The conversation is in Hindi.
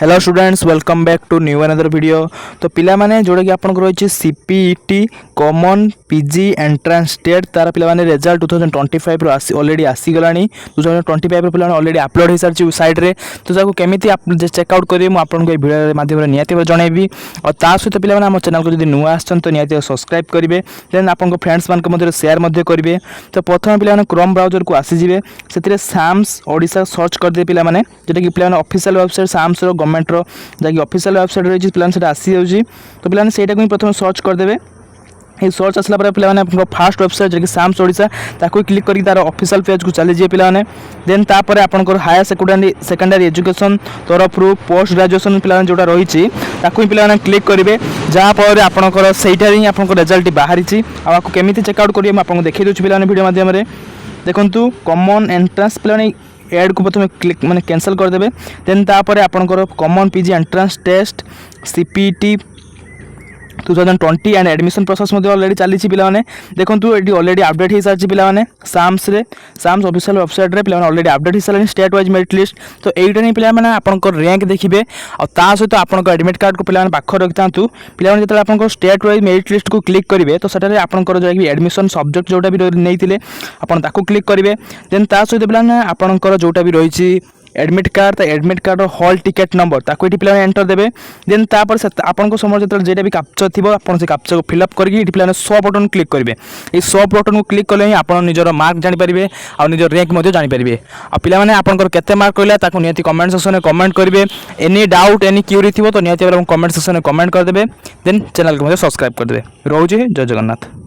Hello students welcome back to new another video. तो पिला माने जोड़ा कि आपन रही सीपीईटी कॉमन पीजी एंट्रांस टेट तार पिला रिजल्ट 2025 ऑलरेडी आसीगला 2025 पिला ऑलरेडी अपलोड हो सारी साइड रे। तो जाको केमी चेकआउट करेंगे मुझे आपको ये वीडियो माध्यम निहाती जनइबी और ता सहित पिला आम चैनल को जब नुआ आसान तो निहाती सब्सक्राइब करेंगे देन आप फ्रेंड्स मान शेयर करेंगे। तो प्रथम पिला क्रोम ब्राउजर को आसीजे से साम्स ओडिशा सर्च करदे पिला जोटा कि पिला ऑफिशियल वेबसाइट साम्स गवर्नमेंट जहाँकि ऑफिशियल वेबसाइट रही है आसी जाऊँगी। तो पे सहीटा प्रथम सर्च करदे ये सर्च आसला पे फास्ट वेबसाइट जो कि साम्स ओडिशा ताको क्लिक करके तार ऑफिशियल पेज को चली जाए पे देन तापर आपंकर हायर सेकेंडरी एजुकेशन तरफ पोस्ट ग्रेजुएशन पे जोटा रही पे क्लिक करेंगे जहाँफल आपंकर सहीटा ही आप रिजल्ट बाहरी आपको केमी चेकआउट करेंगे मुझे देखी दूसरी पे वीडियो माध्यम देखूँ कॉमन एंट्रांस पे एड को प्रथम क्लिक माने कैंसल करदे देन तापर आपंकर common PG entrance test CPT 2020 and admission process already चली पे देखो ये ऑलरेडी अपडेट हो सारी पे साम्स ऑफिशियल वेबसाइट रे पे ऑलरेडी अपडेट हो सारे स्टेट वाइज मेरिट लिस्ट। तो यहीटा नहीं पे आप रैंक देखिए और सहित आप एडमिट कार्ड को पे पाख रखि था पे जो आप स्टेट वाइज मेरिट लिस्ट को क्लिक करेंगे तो सेटारे आपंकर जो एडमिशन सब्जेक्ट जोटा भी नहीं आपको क्लिक करेंगे देन सहित पे आपंकर जोटा भी रही admit card hall ticket number ताको ये पे एंटर देवे देन तापर आपको समय जो जेटा भी कैप्चर थी आप कैप्चर को फिलअप करके पे 100 बटन क्लिक करेंगे। ये 100 बटन को क्लिक कले ही आप निजर मार्क जानीपारे और निजर रैंक जानीपारे आ पे आपंकर केते मार्क कहला निहाती कमेंट सेक्शन में कमेंट करेंगे। एनी डाउट एनी क्यूरी थी तो निहाती कमेंट सेक्शन में कमेंट करदे देन चैनल को सब्सक्राइब करदे। रोचे जय जगन्नाथ।